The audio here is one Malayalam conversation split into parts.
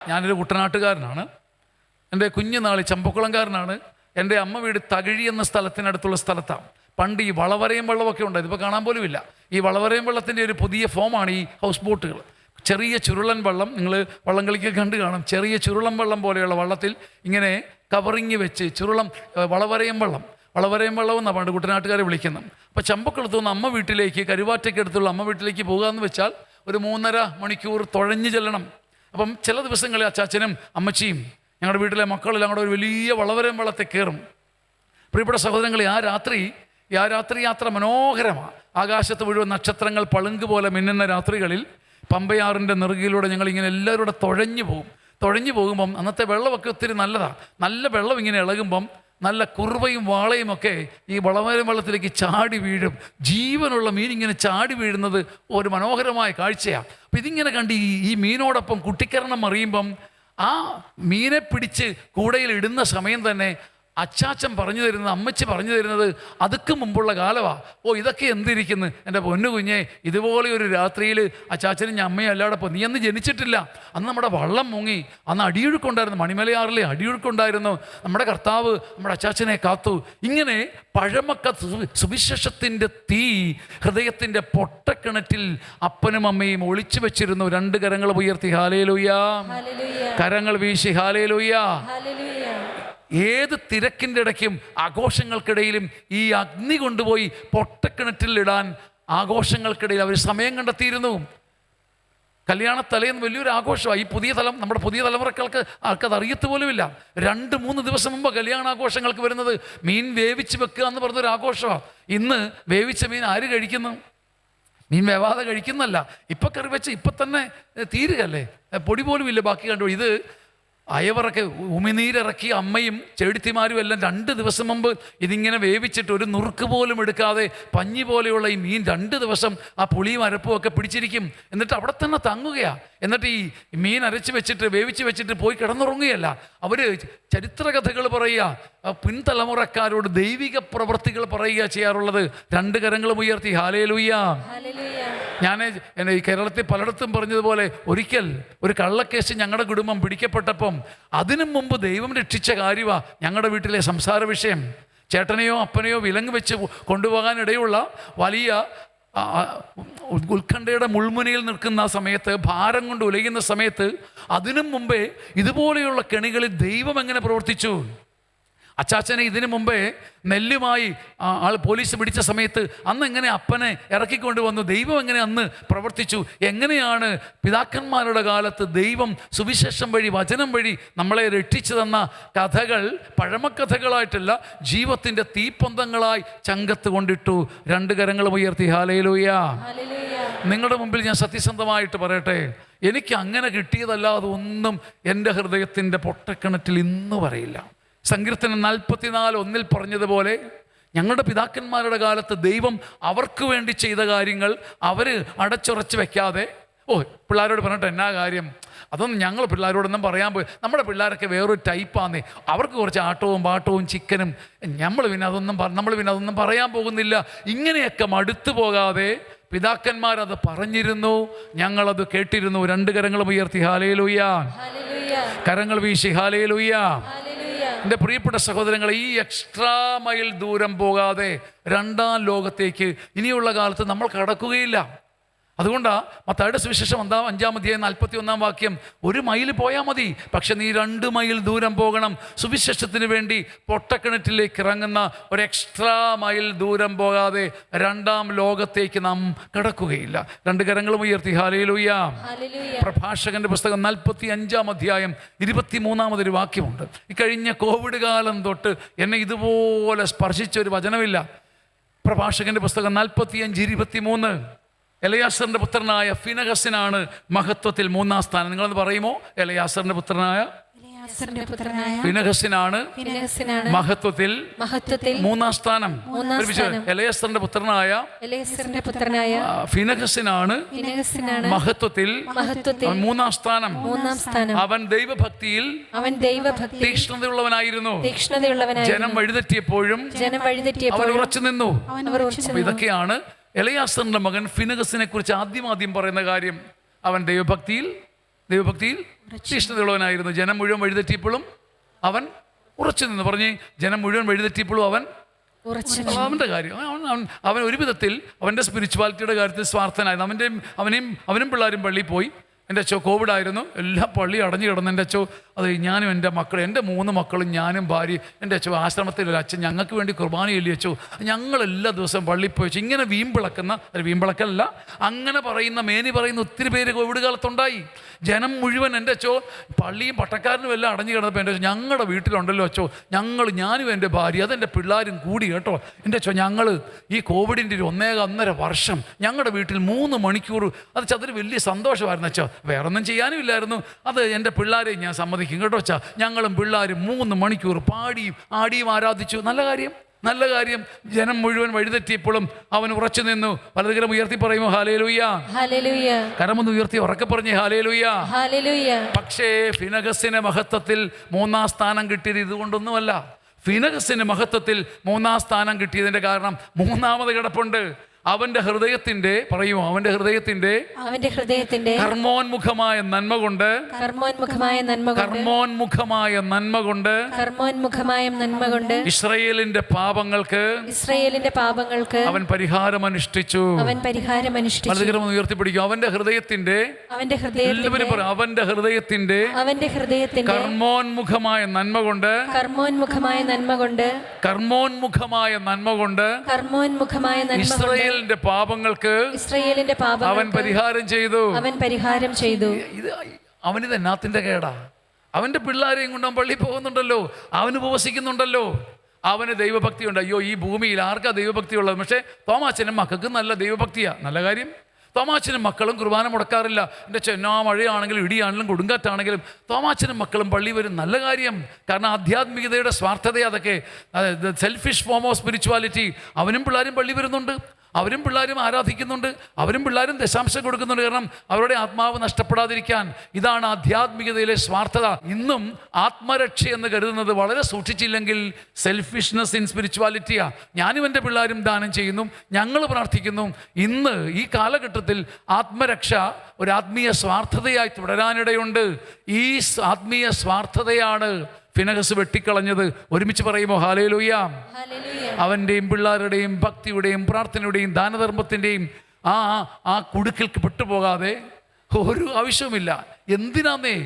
ഞാനൊരു കുട്ടനാട്ടുകാരനാണ്. എൻ്റെ കുഞ്ഞുനാളി ചമ്പക്കുളംകാരനാണ്. എൻ്റെ അമ്മ വീട് തകഴി എന്ന സ്ഥലത്തിനടുത്തുള്ള സ്ഥലത്താണ്. പണ്ട് ഈ വളവരയും വെള്ളമൊക്കെ ഉണ്ട്, ഇതിപ്പോൾ കാണാൻ പോലും ഇല്ല. ഈ വളവരയും വെള്ളത്തിൻ്റെ ഒരു പുതിയ ഫോമാണ് ഈ ഹൗസ് ബോട്ടുകൾ. ചെറിയ ചുരുളൻ വെള്ളം, നിങ്ങൾ വള്ളം കളിക്ക് കണ്ടു കാണും. ചെറിയ ചുരുളൻ വെള്ളം പോലെയുള്ള വള്ളത്തിൽ ഇങ്ങനെ കവറിങ് വെച്ച് വളവരയും വെള്ളം എന്നാണ് പണ്ട് കുട്ടനാട്ടുകാരെ വിളിക്കുന്നത്. അപ്പോൾ ചമ്പക്കുളത്ത് നിന്ന് അമ്മ വീട്ടിലേക്ക്, കരുവാറ്റയ്ക്ക് അടുത്തുള്ള അമ്മ വീട്ടിലേക്ക് പോകുകയെന്ന് വെച്ചാൽ ഒരു 3.5 മണിക്കൂർ തുഴഞ്ഞു ചെല്ലണം. അപ്പം ചില ദിവസങ്ങളിൽ അച്ചാച്ചനും അമ്മച്ചിയും ഞങ്ങളുടെ വീട്ടിലെ മക്കളെല്ലാം കൂടെ ഒരു വലിയ വളവരയും വെള്ളത്തിൽ കയറും. പ്രിയപ്പെട്ട സഹോദരങ്ങളെ, ആ രാത്രി യാത്ര മനോഹരമാണ്. ആകാശത്ത് മുഴുവൻ നക്ഷത്രങ്ങൾ പളുങ്ക് പോലെ മിന്നുന്ന രാത്രികളിൽ പമ്പയാറിൻ്റെ നെറുകയിലൂടെ ഞങ്ങളിങ്ങനെ എല്ലാവരും കൂടെ തുഴഞ്ഞു പോകുമ്പം അന്നത്തെ വെള്ളമൊക്കെ ഒത്തിരി നല്ലതാണ്. നല്ല വെള്ളം ഇങ്ങനെ ഇളകുമ്പം നല്ല കുറുവയും വാളയും ഒക്കെ ഈ വളവരം വെള്ളത്തിലേക്ക് ചാടി വീഴും. ജീവനുള്ള മീൻ ഇങ്ങനെ ചാടി വീഴുന്നത് ഒരു മനോഹരമായ കാഴ്ചയാണ്. അപ്പം ഇതിങ്ങനെ കണ്ട് ഈ മീനോടൊപ്പം കുട്ടിക്കരണം അറിയുമ്പം ആ മീനെ പിടിച്ച് കൂടയിൽ ഇടുന്ന സമയം തന്നെ അച്ചാച്ചൻ പറഞ്ഞു തരുന്നത്, അമ്മച്ചി പറഞ്ഞു തരുന്നത് അതുക്ക് മുമ്പുള്ള കാലമാണ്. ഇതൊക്കെ എന്തിരിക്കുന്നു എൻ്റെ പൊന്നു കുഞ്ഞെ, ഇതുപോലെ ഒരു രാത്രിയിൽ അച്ചാച്ചനും അമ്മയും അല്ലാടപ്പോൾ നീ അന്ന് ജനിച്ചിട്ടില്ല. അന്ന് നമ്മുടെ വള്ളം മുങ്ങി, അന്ന് അടിയൊഴുക്കുണ്ടായിരുന്നു, മണിമലയാറിലെ അടിയൊഴുക്കുണ്ടായിരുന്നു. നമ്മുടെ കർത്താവ് നമ്മുടെ അച്ചാച്ചനെ കാത്തു. ഇങ്ങനെ പഴമക്ക സുവിശേഷത്തിൻ്റെ തീ ഹൃദയത്തിൻ്റെ പൊട്ടക്കിണറ്റിൽ അപ്പനും അമ്മയും ഒളിച്ചു വെച്ചിരുന്നു. 2 കരങ്ങൾ ഉയർത്തി ഹാലേലൂയ, കരങ്ങൾ വീശി ഹാലേലൂയ. ഏത് തിരക്കിൻ്റെ ഇടയ്ക്കും ആഘോഷങ്ങൾക്കിടയിലും ഈ അഗ്നി കൊണ്ടുപോയി പൊട്ടക്കിണറ്റിൽ ഇടാൻ ആഘോഷങ്ങൾക്കിടയിൽ അവർ സമയം കണ്ടെത്തിയിരുന്നു. കല്യാണത്തലേന്ന് വലിയൊരു ആഘോഷമാണ്. നമ്മുടെ പുതിയ തലമുറകൾക്ക് ആർക്കത് അറിയത്ത് പോലുമില്ല. 2-3 ദിവസം മുമ്പ് കല്യാണാഘോഷങ്ങൾക്ക് വരുന്നത് മീൻ വേവിച്ച് വെക്കുക എന്ന് പറഞ്ഞൊരു ആഘോഷമാണ്. ഇന്ന് വേവിച്ച മീൻ ആര് കഴിക്കുന്നു? മീൻ വേവാതെ കഴിക്കുന്നല്ല, ഇപ്പം കറി വെച്ച് ഇപ്പം തന്നെ തീരുകയല്ലേ, പൊടി പോലും ഇല്ല ബാക്കി കണ്ടു. ഇത് അയവറൊക്കെ ഉമിനീരിറക്കി അമ്മയും ചെഴുത്തിമാരും എല്ലാം 2 ദിവസം മുമ്പ് ഇതിങ്ങനെ വേവിച്ചിട്ട് ഒരു നുറുക്ക് പോലും എടുക്കാതെ പഞ്ഞി പോലെയുള്ള ഈ മീൻ 2 ദിവസം ആ പുളിയും അരപ്പും ഒക്കെ പിടിച്ചിരിക്കും. എന്നിട്ട് അവിടെ തന്നെ തങ്ങുകയാണ്. എന്നിട്ട് ഈ മീൻ വേവിച്ച് വെച്ചിട്ട് പോയി കിടന്നുറങ്ങുകയല്ല. അവർ ചരിത്രകഥകൾ പറയുക, പിൻതലമുറക്കാരോട് ദൈവിക പ്രവൃത്തികൾ പറയുക ചെയ്യാറുള്ളത്. 2 കരങ്ങളും ഉയർത്തി ഹാലേലൂയ. ഞാൻ ഈ കേരളത്തിൽ പലയിടത്തും പറഞ്ഞതുപോലെ ഒരിക്കൽ ഒരു കള്ളക്കേസ് ഞങ്ങളുടെ കുടുംബം പിടിക്കപ്പെട്ടപ്പം അതിനു മുമ്പ് ദൈവം രക്ഷിച്ച കാര്യമാണ് ഞങ്ങളുടെ വീട്ടിലെ സംസാര വിഷയം. ചേട്ടനെയോ അപ്പനെയോ വിലങ്ങ് വെച്ച് കൊണ്ടുപോകാനിടയുള്ള വലിയ ഉത്കണ്ഠയുടെ മുൾമുനയിൽ നിൽക്കുന്ന സമയത്ത്, ഭാരം കൊണ്ട് ഉലയുന്ന സമയത്ത്, അതിനു മുമ്പേ ഇതുപോലെയുള്ള കെണികളിൽ ദൈവം എങ്ങനെ പ്രവർത്തിച്ചു. അച്ചാച്ചനെ ഇതിനു മുമ്പേ നെല്ലുമായി പോലീസ് പിടിച്ച സമയത്ത് അന്ന് എങ്ങനെ അപ്പനെ ഇറക്കിക്കൊണ്ടുവന്നു, ദൈവം എങ്ങനെ അന്ന് പ്രവർത്തിച്ചു, എങ്ങനെയാണ് പിതാക്കന്മാരുടെ കാലത്ത് ദൈവം സുവിശേഷം വഴി, വചനം വഴി നമ്മളെ രക്ഷിച്ചു തന്ന കഥകൾ പഴമക്കഥകളായിട്ടല്ല, ജീവിതത്തിൻ്റെ തീപ്പൊന്തങ്ങളായി ചങ്കത്ത് കൊണ്ടിട്ടു. 2 കരങ്ങളും ഉയർത്തി ഹാലേലൂയ. നിങ്ങളുടെ മുമ്പിൽ ഞാൻ സത്യസന്ധമായിട്ട് പറയട്ടെ, എനിക്ക് അങ്ങനെ കിട്ടിയതല്ലാതെ ഒന്നും എൻ്റെ ഹൃദയത്തിൻ്റെ പൊട്ടക്കിണറ്റിൽ ഇന്ന് പറയില്ല. സങ്കീർത്തനം 44:1 പറഞ്ഞതുപോലെ ഞങ്ങളുടെ പിതാക്കന്മാരുടെ കാലത്ത് ദൈവം അവർക്ക് വേണ്ടി ചെയ്ത കാര്യങ്ങൾ അവർ അടച്ചുറച്ച് വെക്കാതെ, പിള്ളേരോട് പറഞ്ഞിട്ട് എന്നാ കാര്യം, അതൊന്നും ഞങ്ങൾ പിള്ളേരോടൊന്നും പറയാൻ പോയി. നമ്മുടെ പിള്ളേരൊക്കെ വേറൊരു ടൈപ്പാന്നേ, അവർക്ക് കുറച്ച് ആട്ടവും പാട്ടവും ചിക്കനും, നമ്മൾ പിന്നെ അതൊന്നും പറയാൻ പോകുന്നില്ല. ഇങ്ങനെയൊക്കെ മടുത്തു പോകാതെ പിതാക്കന്മാരത് പറഞ്ഞിരുന്നു, ഞങ്ങളത് കേട്ടിരുന്നു. 2 കരങ്ങളും ഉയർത്തി ഹാലേലൂയ, കരങ്ങൾ വീശി ഹാലേലൂയ. എൻ്റെ പ്രിയപ്പെട്ട സഹോദരങ്ങളെ, ഈ എക്സ്ട്രാ മൈൽ ദൂരം പോകാതെ 2ാം ലോകത്തേക്ക് ഇനിയുള്ള കാലത്ത് നമ്മൾ കടക്കുകയില്ല. അതുകൊണ്ടാണ് മത്തായിയുടെ സുവിശേഷം 5-ാം അധ്യായം 41-ാം വാക്യം, 1 മൈൽ പോയാൽ മതി, പക്ഷെ നീ 2 മൈൽ ദൂരം പോകണം. സുവിശേഷത്തിന് വേണ്ടി പൊട്ടക്കിണറ്റിലേക്ക് ഇറങ്ങുന്ന ഒരു എക്സ്ട്രാ മൈൽ ദൂരം പോകാതെ 2ാം ലോകത്തേക്ക് നാം കടക്കുകയില്ല. 2 കരങ്ങളും ഉയർത്തി ഹാലേലൂയ. പ്രഭാഷകന്റെ പുസ്തകം 45-ാം അധ്യായം 23-ാമതൊരു വാക്യമുണ്ട്. ഈ കഴിഞ്ഞ കോവിഡ് കാലം തൊട്ട് എന്നെ ഇതുപോലെ സ്പർശിച്ചൊരു വചനമില്ല. പ്രഭാഷകന്റെ പുസ്തകം 45:23. എലയാസറിൻ്റെ പുത്രനായ ഫിനഹസിനാണ് മഹത്വത്തിൽ 3-ാം സ്ഥാനം. നിങ്ങളത് പറയുമോ? എലയാസറിൻ്റെ പുത്രനായ ഫിനഹസിനാണ് മഹത്വത്തിൽ 3-ാം സ്ഥാനം. എലയാസറിന്റെ പുത്രനായ ഫിനഹസിനാണ് മഹത്വത്തിൽ 3-ാം സ്ഥാനം. അവൻ ദൈവഭക്തിയിൽ തീക്ഷ്ണതയുള്ളവനായിരുന്നു. ജനം വഴിതെറ്റിയപ്പോഴും അവൻ ഉറച്ചു നിന്നു. ഇതൊക്കെയാണ് എലയാസറിന്റെ മകൻ ഫിനഹസിനെ കുറിച്ച് ആദ്യം പറയുന്ന കാര്യം. അവൻ ദൈവഭക്തിയിൽ തീഷ്ണതയുള്ളവനായിരുന്നു. ജനം മുഴുവൻ വഴിതെറ്റിയപ്പോഴും അവൻ ഉറച്ചു നിന്ന്. പറഞ്ഞ് ജനം മുഴുവൻ വഴിതെറ്റിയപ്പോഴും അവൻ അവൻ്റെ കാര്യം അവൻ ഒരു വിധത്തിൽ അവൻ്റെ സ്പിരിച്വാലിറ്റിയുടെ കാര്യത്തിൽ സ്വാർത്ഥനായിരുന്നു. അവനും പിള്ളേരും പള്ളിയിൽ പോയി. എൻ്റെ അച്ഛോ കോവിഡായിരുന്നു, എല്ലാ പള്ളി അടഞ്ഞു കിടന്നു. എൻ്റെ അച്ഛോ അത് ഞാനും എൻ്റെ മക്കളും, എൻ്റെ 3 മക്കളും ഞാനും ഭാര്യ. എൻ്റെ അച്ഛോ ആശ്രമത്തിലൊരു അച്ഛൻ ഞങ്ങൾക്ക് വേണ്ടി കുർബാന ചൊല്ലി അച്ഛോ. ഞങ്ങളെല്ലാ ദിവസവും പള്ളിയിൽ പോയി വെച്ചു. ഇങ്ങനെ വീമ്പിളക്കല്ല, അങ്ങനെ പറയുന്ന മേനി പറയുന്ന ഒത്തിരി പേര് കോവിഡ് കാലത്തുണ്ടായി. ജനം മുഴുവൻ എൻ്റെ അച്ഛോ പള്ളിയും പട്ടക്കാരനും എല്ലാം അടഞ്ഞു കിടന്നപ്പോൾ എൻ്റെ അച്ഛോ ഞങ്ങളുടെ വീട്ടിലുണ്ടല്ലോ അച്ഛോ, ഞാനും എൻ്റെ ഭാര്യ അതെൻ്റെ പിള്ളേരും കൂടി കേട്ടോ. എൻ്റെ അച്ഛോ ഞങ്ങൾ ഈ കോവിഡിൻ്റെ ഒരു 1.5 വർഷം ഞങ്ങളുടെ വീട്ടിൽ 3 മണിക്കൂർ അത് അതൊരു വലിയ സന്തോഷമായിരുന്നു അച്ഛോ. വേറൊന്നും ചെയ്യാനും ഇല്ലായിരുന്നു. അത് എൻ്റെ പിള്ളേരെ ഞാൻ സമ്മതിക്കും കേട്ടോ അച്ഛാ. ഞങ്ങളും പിള്ളേരും 3 മണിക്കൂർ പാടിയും ആടിയും ആരാധിച്ചു. നല്ല കാര്യം. ജനം മുഴുവൻ വഴിതെറ്റിയപ്പോഴും അവൻ ഉറച്ചു നിന്നു. വലതുകരം ഉയർത്തി പറയുമോ ഹല്ലേലൂയ, ഹല്ലേലൂയ. കരമൊന്ന് ഉയർത്തി ഉറക്കെ പറഞ്ഞേ ഹല്ലേലൂയ, ഹല്ലേലൂയ. പക്ഷേ ഫിനഹസിന്റെ മഹത്വത്തിൽ 3-ാം സ്ഥാനം കിട്ടിയത് ഇതുകൊണ്ടൊന്നുമല്ല. ഫിനഹസിന്റെ മഹത്വത്തിൽ 3-ാം സ്ഥാനം കിട്ടിയതിന്റെ കാരണം 3-ാമത് കിടപ്പുണ്ട്. അവന്റെ ഹൃദയത്തിന്റെ കർമ്മോന്മുഖമായ നന്മ കൊണ്ട് ഇസ്രായേലിന്റെ പാപങ്ങൾക്ക് അവൻ പരിഹാരം അനുഷ്ഠിച്ചു. ഉയർത്തിപ്പിടിക്കും. അവന്റെ ഹൃദയത്തിന്റെ കർമ്മോന്മുഖമായ നന്മ കൊണ്ട് ഇസ്രായേലിന്റെ പാപങ്ങൾക്ക് അവൻ പരിഹാരം ചെയ്തു. ഇത് അവനിത് എന്നാത്തിന്റെ കേടാ? അവന്റെ പിള്ളേരെയും കൊണ്ട് അവൻ പള്ളിയിൽ പോകുന്നുണ്ടല്ലോ, അവൻ ഉപവസിക്കുന്നുണ്ടല്ലോ, അവന് ദൈവഭക്തിയുണ്ട്. അയ്യോ ഈ ഭൂമിയിൽ ആർക്കാ ദൈവഭക്തി ഉള്ളത്? പക്ഷേ തോമാച്ചനും മക്കൾക്ക് നല്ല ദൈവഭക്തിയാ. നല്ല കാര്യം. തോമാച്ചനും മക്കളും കുർബാന മുടക്കാറില്ല. എൻ്റെ ചെന്നാ മഴയാണെങ്കിലും ഇടിയാണെങ്കിലും കൊടുങ്കാറ്റാണെങ്കിലും തോമാച്ചനും മക്കളും പള്ളി വരും. നല്ല കാര്യം. കാരണം ആധ്യാത്മികതയുടെ സ്വാർത്ഥത അതൊക്കെ, സെൽഫിഷ് ഫോം ഓഫ് സ്പിരിച്വാലിറ്റി. അവനും പിള്ളേരും പള്ളി വരുന്നുണ്ട്, അവരും പിള്ളേരും ആരാധിക്കുന്നുണ്ട്, അവരും പിള്ളേരും ദശാംശം കൊടുക്കുന്നുണ്ട്. കാരണം അവരുടെ ആത്മാവ് നഷ്ടപ്പെടാതിരിക്കാൻ. ഇതാണ് ആധ്യാത്മികതയിലെ സ്വാർത്ഥത. ഇന്നും ആത്മരക്ഷ എന്ന് കരുതുന്നത് വളരെ സൂക്ഷിച്ചില്ലെങ്കിൽ സെൽഫിഷ്നെസ് ഇൻ സ്പിരിച്വാലിറ്റിയാ. ഞാനും എൻ്റെ പിള്ളേരും ദാനം ചെയ്യുന്നു, ഞങ്ങൾ പ്രാർത്ഥിക്കുന്നു. ഇന്ന് ഈ കാലഘട്ടത്തിൽ ആത്മരക്ഷ ഒരു ആത്മീയ സ്വാർത്ഥതയായി തുടരാനിടയുണ്ട്. ഈ ആത്മീയ സ്വാർത്ഥതയാണ് ഫിനഹസ് വെട്ടിക്കളഞ്ഞത്. ഒരുമിച്ച് പറയുമോ ഹല്ലേലൂയ. അവൻ്റെയും പിള്ളേരുടെയും ഭക്തിയുടെയും പ്രാർത്ഥനയുടെയും ദാനധർമ്മത്തിൻ്റെയും ആ കുടുക്കിൽക്ക് പെട്ടുപോകാതെ ഒരു ആവശ്യവുമില്ല. എന്തിനാന്നേ?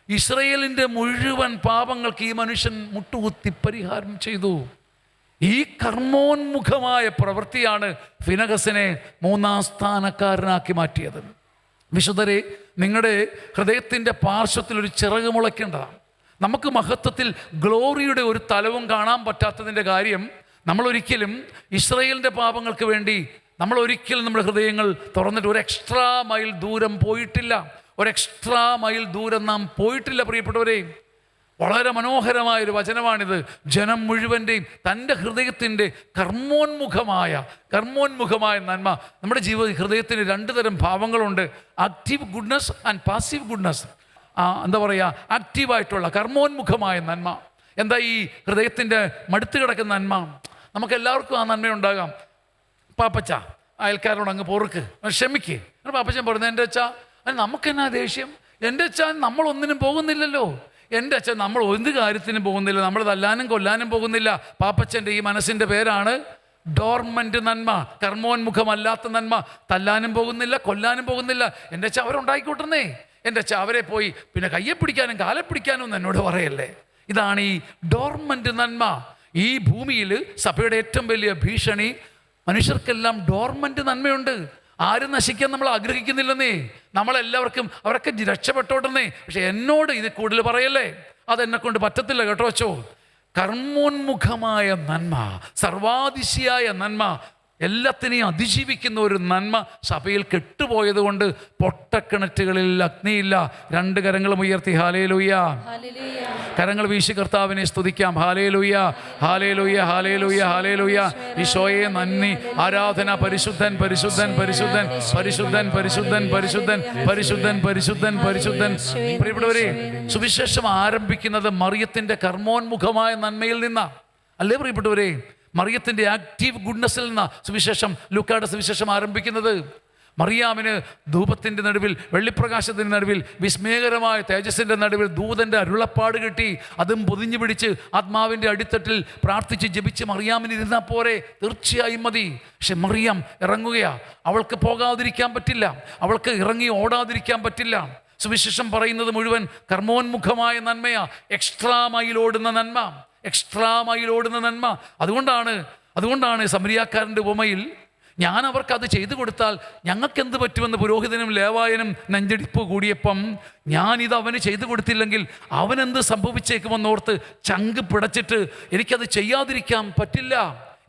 ഇസ്രായേലിൻ്റെ മുഴുവൻ പാപങ്ങൾക്ക് ഈ മനുഷ്യൻ മുട്ടുകുത്തി പരിഹാരം ചെയ്തു. ഈ കർമ്മോന്മുഖമായ പ്രവൃത്തിയാണ് ഫിനഹസിനെ 3-ാം സ്ഥാനക്കാരനാക്കി മാറ്റിയത്. വിശുദ്ധരെ, നിങ്ങളുടെ ഹൃദയത്തിൻ്റെ പാർശ്വത്തിൽ ഒരു ചിറക് മുളയ്ക്കേണ്ടതാണ്. നമുക്ക് മഹത്വത്തിൽ ഗ്ലോറിയുടെ ഒരു തലവും കാണാൻ പറ്റാത്തതിൻ്റെ കാര്യം, നമ്മളൊരിക്കലും ഇസ്രായേലിൻ്റെ പാപങ്ങൾക്ക് വേണ്ടി നമ്മളൊരിക്കലും നമ്മുടെ ഹൃദയങ്ങൾ തുറന്നിട്ട് ഒരു എക്സ്ട്രാ മൈൽ ദൂരം നാം പോയിട്ടില്ല പ്രിയപ്പെട്ടവരെ. വളരെ മനോഹരമായൊരു വചനമാണിത്. ജനം മുഴുവൻ്റെയും തൻ്റെ ഹൃദയത്തിൻ്റെ കർമ്മോന്മുഖമായ നന്മ. നമ്മുടെ ഹൃദയത്തിന് 2 തരം ഭാവങ്ങളുണ്ട്. Active goodness and passive goodness. എന്താ പറയുക, ആക്റ്റീവായിട്ടുള്ള കർമ്മോന്മുഖമായ നന്മ. എന്താ ഈ ഹൃദയത്തിൻ്റെ മടുത്ത് കിടക്കുന്ന നന്മ? നമുക്കെല്ലാവർക്കും ആ നന്മയുണ്ടാകാം. പാപ്പച്ച അയൽക്കാരോട് അങ്ങ് പൊറുക്ക്, ക്ഷമിക്ക്. പാപ്പച്ചൻ പറഞ്ഞു, എൻ്റെ അച്ഛാ നമുക്കെന്നാ ദേഷ്യം? എൻ്റെ അച്ഛൻ നമ്മളൊന്നിനും പോകുന്നില്ലല്ലോ. എൻ്റെ അച്ഛൻ നമ്മൾ എന്ത് കാര്യത്തിനും പോകുന്നില്ല, നമ്മൾ തല്ലാനും കൊല്ലാനും പോകുന്നില്ല. പാപ്പച്ചൻ്റെ ഈ മനസ്സിൻ്റെ പേരാണ് ഡോർമൻ്റ് നന്മ, കർമ്മോന്മുഖമല്ലാത്ത നന്മ. തല്ലാനും പോകുന്നില്ല, കൊല്ലാനും പോകുന്നില്ല. എൻ്റെ അച്ഛൻ അവരുണ്ടായിക്കോട്ടെന്നേ. എൻ്റെ അച്ഛൻ അവരെ പോയി പിന്നെ കയ്യെ പിടിക്കാനും കാലെ പിടിക്കാനും ഒന്നും എന്നോട് പറയല്ലേ. ഇതാണ് ഈ ഡോർമൻ്റ് നന്മ. ഈ ഭൂമിയിൽ സഭയുടെ ഏറ്റവും വലിയ ഭീഷണി, മനുഷ്യർക്കെല്ലാം ഡോർമൻ്റ് നന്മയുണ്ട്. ആരും നശിക്കാൻ നമ്മൾ ആഗ്രഹിക്കുന്നില്ലെന്നേ. നമ്മളെല്ലാവർക്കും അവരൊക്കെ രക്ഷപ്പെട്ടോട്ടെന്നേ. പക്ഷെ എന്നോട് ഇത് കൂടുതൽ പറയല്ലേ, അതെന്നെ കൊണ്ട് പറ്റത്തില്ല കേട്ടോ അച്ചോ. കർമ്മോന്മുഖമായ നന്മ, സർവാതിശയായ നന്മ, എല്ലാത്തിനെയും അതിജീവിക്കുന്ന ഒരു നന്മ സഭയിൽ കെട്ടുപോയത് കൊണ്ട് പൊട്ടക്കിണറ്റുകളിൽ അഗ്നിയില്ല. 2 കരങ്ങളും ഉയർത്തി ഹല്ലേലൂയ. കരങ്ങൾ വീശി കർത്താവിനെ സ്തുതിക്കാം. Hallelujah, hallelujah, hallelujah, hallelujah. ഈശോയെ നന്ദി, ആരാധന. പരിശുദ്ധൻ, പരിശുദ്ധൻ, പരിശുദ്ധൻ, പരിശുദ്ധൻ, പരിശുദ്ധൻ, പരിശുദ്ധൻ, പരിശുദ്ധൻ, പരിശുദ്ധൻ, പരിശുദ്ധൻ. പ്രിയപ്പെട്ടവരെ, സുവിശേഷം ആരംഭിക്കുന്നത് മറിയത്തിൻ്റെ കർമ്മോന്മുഖമായ നന്മയിൽ നിന്നാ അല്ലേ പ്രിയപ്പെട്ടവരെ? മറിയത്തിൻ്റെ ആക്റ്റീവ് ഗുഡ്നസ്സിൽ നിന്നാണ് സുവിശേഷം, ലൂക്കായുടെ സുവിശേഷം ആരംഭിക്കുന്നത്. മറിയാമിന് ധൂപത്തിൻ്റെ നടുവിൽ, വെള്ളിപ്രകാശത്തിൻ്റെ നടുവിൽ, വിസ്മയകരമായ തേജസ്സിൻ്റെ നടുവിൽ ദൂതൻ്റെ അരുളപ്പാട് കിട്ടി. അതും പൊതിഞ്ഞു പിടിച്ച് ആത്മാവിൻ്റെ അടിത്തട്ടിൽ പ്രാർത്ഥിച്ച് ജപിച്ച് മറിയാമിന് ഇരുന്നാൽ പോരെ? തീർച്ചയായും മതി. പക്ഷെ മറിയാം ഇറങ്ങുകയാണ്. അവൾക്ക് പോകാതിരിക്കാൻ പറ്റില്ല, അവൾക്ക് ഇറങ്ങി ഓടാതിരിക്കാൻ പറ്റില്ല. സുവിശേഷം പറയുന്നത് മുഴുവൻ കർമ്മോന്മുഖമായ നന്മയാ, എക്സ്ട്രാ മൈലോടുന്ന നന്മ, എക്സ്ട്രാ മൈലോടുന്ന നന്മ. അതുകൊണ്ടാണ് സമരിയാക്കാരൻ്റെ ഉപമയിൽ ഞാൻ അവർക്കത് ചെയ്തു കൊടുത്താൽ ഞങ്ങൾക്കെന്ത് പറ്റുമെന്ന് പുരോഹിതനും ലേവായനും നെഞ്ചടിപ്പ് കൂടിയപ്പം ഞാനിത് അവന് ചെയ്തു കൊടുത്തില്ലെങ്കിൽ അവനെന്ത് സംഭവിച്ചേക്കുമെന്നോർത്ത് ചങ്ക് പിടച്ചിട്ട് എനിക്കത് ചെയ്യാതിരിക്കാൻ പറ്റില്ല.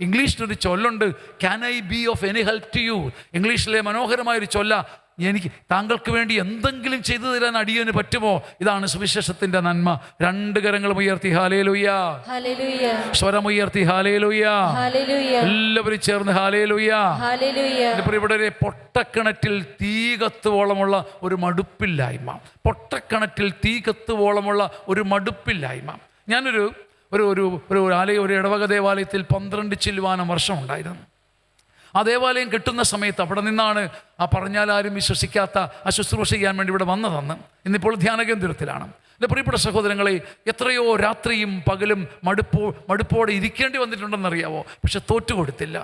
ഇംഗ്ലീഷിലൊരു ചൊല്ലുണ്ട്, can I be of any help to you? ഇംഗ്ലീഷിലെ മനോഹരമായൊരു ചൊല്ല, എനിക്ക് താങ്കൾക്ക് വേണ്ടി എന്തെങ്കിലും ചെയ്തു തരാൻ അടിയന് പറ്റുമോ? ഇതാണ് സുവിശേഷത്തിന്റെ നന്മ. രണ്ട് കരങ്ങളും ഉയർത്തി ഹല്ലേലൂയ, സ്വരമുയർത്തി ഹല്ലേലൂയ, എല്ലാവരും ചേർന്ന് ഹല്ലേലൂയ. ഇവിടെ പൊട്ടക്കിണറ്റിൽ തീ കത്തുവോളമുള്ള ഒരു മടുപ്പില്ലായ്മ, പൊട്ടക്കിണറ്റിൽ തീ കത്തുവോളമുള്ള ഒരു മടുപ്പില്ലായ്മ. ഞാനൊരു ഒരു ഇടവക ദേവാലയത്തിൽ 12 ചില്ലുവാനം വർഷം ഉണ്ടായിരുന്നു. ആ ദേവാലയം കെട്ടുന്ന സമയത്ത് അവിടെ നിന്നാണ് ആ പറഞ്ഞാൽ ആരും വിശ്വസിക്കാത്ത ആ ശുശ്രൂഷ ചെയ്യാൻ വേണ്ടി ഇവിടെ വന്നതെന്ന്. ഇന്നിപ്പോൾ ധ്യാനകേന്ദ്രത്തിലാണ്. എൻ്റെ പ്രിയപ്പെട്ട സഹോദരങ്ങളെ, എത്രയോ രാത്രിയും പകലും മടുപ്പോടെ ഇരിക്കേണ്ടി വന്നിട്ടുണ്ടെന്നറിയാവോ? പക്ഷെ തോറ്റുകൊടുത്തില്ല.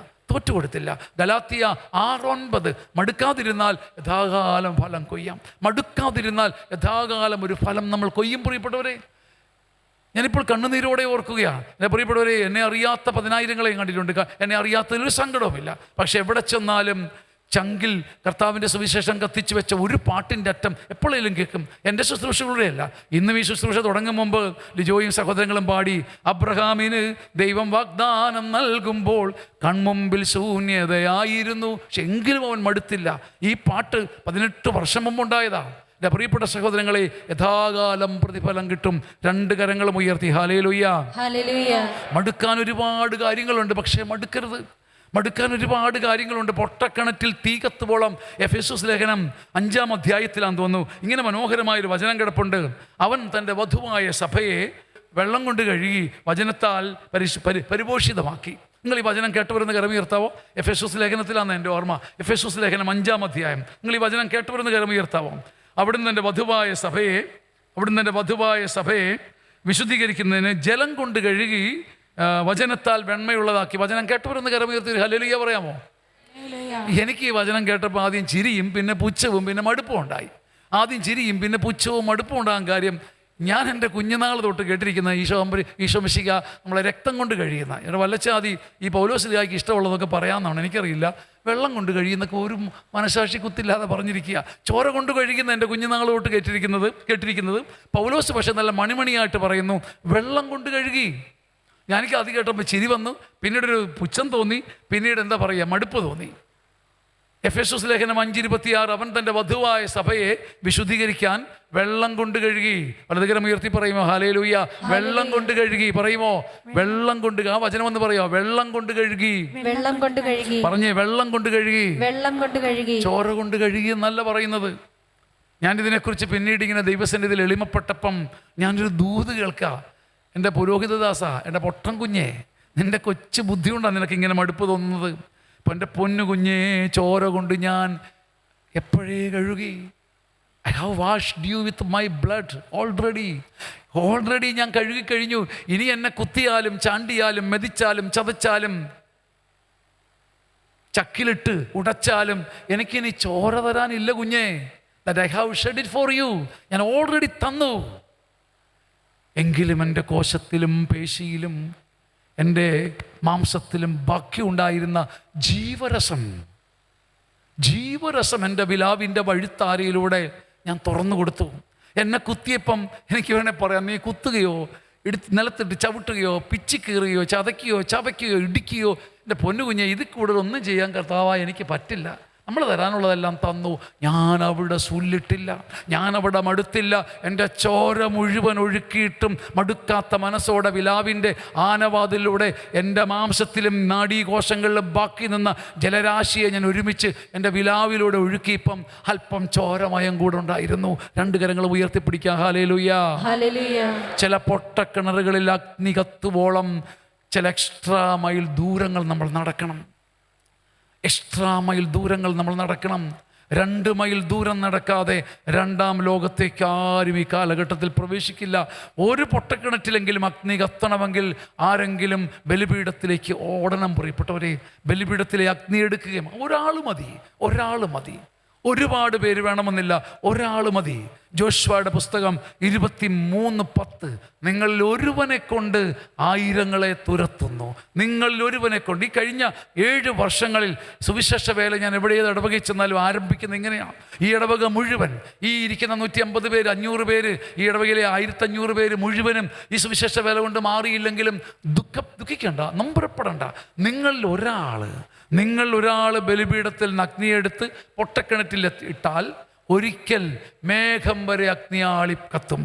ഗലാത്യ 6:9 മടുക്കാതിരുന്നാൽ യഥാകാലം ഫലം കൊയ്യാം. മടുക്കാതിരുന്നാൽ യഥാകാലം ഒരു ഫലം നമ്മൾ കൊയ്യും. പ്രിയപ്പെട്ടവരെ, ഞാനിപ്പോൾ കണ്ണുനീരോടെ ഓർക്കുകയാണ്. എൻ്റെ പ്രിയപ്പെട്ടവരെ, എന്നെ അറിയാത്ത 10,000-ങ്ങളെയും കണ്ടിട്ടുണ്ട്. എന്നെ അറിയാത്തതിലൊരു സങ്കടവുമില്ല. പക്ഷെ എവിടെ ചെന്നാലും ചങ്കിൽ കർത്താവിൻ്റെ സുവിശേഷം കത്തിച്ചു വെച്ച ഒരു പാട്ടിൻ്റെ അറ്റം എപ്പോഴേലും കേൾക്കും. എൻ്റെ ശുശ്രൂഷകളുടെയല്ല. ഇന്നും ഈ ശുശ്രൂഷ തുടങ്ങും മുമ്പ് ലിജോയും സഹോദരങ്ങളും പാടി, അബ്രഹാമിന് ദൈവം വാഗ്ദാനം നൽകുമ്പോൾ കൺമുമ്പിൽ ശൂന്യതയായിരുന്നു, പക്ഷെ എങ്കിലും അവൻ മടുത്തില്ല. ഈ പാട്ട് 18 വർഷം മുമ്പുണ്ടായതാണ്. എൻ്റെ പ്രിയപ്പെട്ട സഹോദരങ്ങളെ, യഥാകാലം പ്രതിഫലം കിട്ടും. രണ്ട് കരങ്ങളും ഉയർത്തി ഹല്ലേലൂയ. മടുക്കാൻ ഒരുപാട് കാര്യങ്ങളുണ്ട്, പക്ഷേ മടുക്കാൻ ഒരുപാട് കാര്യങ്ങളുണ്ട്. പൊട്ടക്കിണറ്റിൽ തീ കത്തുവോളം. എഫെസോസ് ലേഖനം 5-ാം അധ്യായത്തിലാന്ന് തോന്നുന്നു, ഇങ്ങനെ മനോഹരമായൊരു വചനം കിടപ്പുണ്ട്. അവൻ തൻ്റെ വധുവായ സഭയെ വെള്ളം കൊണ്ട് കഴുകി വചനത്താൽ പരിപോഷിതമാക്കി. നിങ്ങൾ ഈ വചനം കേട്ടുവരുന്ന കരമുയർത്താവോ? എഫെസോസ് ലേഖനത്തിലാണെന്ന് എൻ്റെ ഓർമ്മ. എഫെസോസ് ലേഖനം 5-ാം അധ്യായം. നിങ്ങൾ ഈ വചനം കേട്ടുവരുന്ന കരമുയർത്താവോ? അവിടുന്ന് എൻ്റെ വധുവായ സഭയെ വിശുദ്ധീകരിക്കുന്നതിന് ജലം കൊണ്ട് കഴുകി വചനത്താൽ വെണ്മയുള്ളതാക്കി. വചനം കേട്ടവരെന്ന് കരമുയർത്തി ഹല്ലേലൂയ പറയാമോ? എനിക്ക് ഈ വചനം കേട്ടപ്പോൾ ആദ്യം ചിരിയും പിന്നെ പുച്ഛവും പിന്നെ മടുപ്പും ഉണ്ടായി. ആദ്യം ചിരിയും പിന്നെ പുച്ഛവും മടുപ്പും ഉണ്ടാകാൻ കാര്യം, ഞാൻ എൻ്റെ കുഞ്ഞുനാൾ തൊട്ട് കേട്ടിരിക്കുന്ന ഈശോ മിശിഹ നമ്മളെ രക്തം കൊണ്ട് കഴിയുന്ന, എൻ്റെ വല്ലച്ചാതി ഈ പൗലോസ്ലീഹായ്ക്ക് ഇഷ്ടമുള്ളതൊക്കെ പറയാമെന്നാണ്, എനിക്കറിയില്ല. വെള്ളം കൊണ്ട് കഴിയുന്നൊക്കെ ഒരു മനസാക്ഷി കുത്തില്ലാതെ പറഞ്ഞിരിക്കുക. ചോര കൊണ്ട് കഴുകുന്ന എൻ്റെ കുഞ്ഞുനാൾ തൊട്ട് കേട്ടിരിക്കുന്നത് പൗലോസ് പക്ഷെ നല്ല മണിമണിയായിട്ട് പറയുന്നു, വെള്ളം കൊണ്ട് കഴുകി. ഞാനെനിക്ക് അത് കേട്ടപ്പോൾ ചിരി വന്നു, പിന്നീടൊരു പുച്ഛം തോന്നി, പിന്നീട് എന്താ പറയുക, മടുപ്പ് തോന്നി. എഫെസോസ് ലേഖനം 5:26, അവൻ തൻ്റെ വധുവായ സഭയെ വിശുദ്ധീകരിക്കാൻ വെള്ളം കൊണ്ട് കഴുകി. വലതുകരം ഉയർത്തി പറയുമോ ഹല്ലേലൂയ? വെള്ളം കൊണ്ട് കഴുകി പറയുമോ? വെള്ളം കൊണ്ട്, ആ വചനം എന്ന് പറയോ, വെള്ളം കൊണ്ട് കഴുകി. പറഞ്ഞേ, വെള്ളം കൊണ്ട് കഴുകി. ചോര കൊണ്ട് കഴുകി എന്നല്ല പറയുന്നത്. ഞാനിതിനെക്കുറിച്ച് പിന്നീട് ഇങ്ങനെ ദൈവസന്നിധിയിൽ എളിമപ്പെട്ടപ്പം ഞാനൊരു ദൂത് കേൾക്കാം. എൻ്റെ പുരോഹിതദാസ, എൻ്റെ പൊട്ടൻ കുഞ്ഞേ, നിൻ്റെ കൊച്ചു ബുദ്ധി കൊണ്ടാണ് നിനക്കിങ്ങനെ മടുപ്പ് തോന്നുന്നത്. അപ്പം എൻ്റെ പൊന്നു കുഞ്ഞേ, ചോര കൊണ്ട് ഞാൻ എപ്പോഴേ കഴുകി. I have washed you with my blood already ഞാൻ കഴുകിക്കഴിഞ്ഞു. ഇനി എന്നെ കുത്തിയാലും ചാണ്ടിയാലും മെതിച്ചാലും ചതച്ചാലും ചക്കിലിട്ട് ഉടച്ചാലും എനിക്കിനി ചോര തരാനില്ല കുഞ്ഞേ. That I have shed it for you. ഞാൻ ഓൾറെഡി തന്നു. എങ്കിലും എൻ്റെ കോശത്തിലും പേശിയിലും എൻ്റെ മാംസത്തിലും ബാക്കി ഉണ്ടായിരുന്ന ജീവരസം എൻ്റെ വിലാവിൻ്റെ വഴിത്താരയിലൂടെ ഞാൻ തുറന്നു കൊടുത്തു. എന്നെ കുത്തിയപ്പം എനിക്ക് വേണേൽ പറയാം, നീ കുത്തുകയോ നിലത്തിട്ട് ചവിട്ടുകയോ പിച്ചിക്കീറുകയോ ചതയ്ക്കുകയോ ഇടിക്കുകയോ, എൻ്റെ പൊന്നുകുഞ്ഞെ, ഇതിൽ കൂടുതൽ ഒന്നും ചെയ്യാൻ കർത്താവായ എനിക്ക് പറ്റില്ല. നമ്മൾ തരാനുള്ളതെല്ലാം തന്നു. ഞാൻ അവിടെ സുല്ലിട്ടില്ല, ഞാൻ അവിടെ മടുത്തില്ല. എൻ്റെ ചോര മുഴുവൻ ഒഴുക്കിയിട്ടും മടുക്കാത്ത മനസ്സോടെ വിലാവിൻ്റെ ആനവാതിലൂടെ എൻ്റെ മാംസത്തിലും നാഡീകോശങ്ങളിലും ബാക്കി നിന്ന ജലരാശിയെ ഞാൻ ഒരുമിച്ച് എൻ്റെ വിലാവിലൂടെ ഒഴുക്കിയപ്പം അല്പം ചോരമയം കൂടെ ഉണ്ടായിരുന്നു. രണ്ട് കരങ്ങളും ഉയർത്തിപ്പിടിക്കാം ഹല്ലേലൂയ. ചില പൊട്ടക്കിണറുകളിൽ അഗ്നി കത്തുവോളം ചില എക്സ്ട്രാ മൈൽ ദൂരങ്ങൾ നമ്മൾ നടക്കണം. 2 മൈൽ ദൂരം നടക്കാതെ 2-ാം ലോകത്തേക്ക് ആരും ഈ കാലഘട്ടത്തിൽ പ്രവേശിക്കില്ല. ഒരു പൊട്ടക്കിണറ്റിലെങ്കിലും അഗ്നി കത്തണമെങ്കിൽ ആരെങ്കിലും ബലിപീഠത്തിലേക്ക് ഓടണം. പ്രിയപ്പെട്ടവരെ, ബലിപീഠത്തിലെ അഗ്നി എടുക്കുകയും ഒരാൾ മതി. ഒരുപാട് പേര് വേണമെന്നില്ല, ഒരാൾ മതി. ജോഷ്വായുടെ പുസ്തകം 23:10 നിങ്ങളിൽ ഒരുവനെ കൊണ്ട് ആയിരങ്ങളെ തുരത്തുന്നു. നിങ്ങളിൽ ഒരുവനെ കൊണ്ട്. ഈ കഴിഞ്ഞ 7 വർഷങ്ങളിൽ സുവിശേഷ വേല ഞാൻ എവിടെയത് ഇടവകയിൽ ചെന്നാലും ആരംഭിക്കുന്നത് ഇങ്ങനെയാണ്. ഈ ഇടവക മുഴുവൻ, ഈ ഇരിക്കുന്ന 150 പേര്, 500 പേര്, ഈ ഇടവകയിലെ 1500 പേര് മുഴുവനും ഈ സുവിശേഷ വേല കൊണ്ട് മാറിയില്ലെങ്കിലും ദുഃഖിക്കേണ്ട, നമ്പരപ്പെടേണ്ട. നിങ്ങൾ ഒരാൾ ബലിപീഠത്തിൽ അഗ്നിയെടുത്ത് പൊട്ടക്കിണറ്റിൽ ഇട്ടാൽ ഒരിക്കൽ മേഘം വരെ അഗ്നിയാളി കത്തും.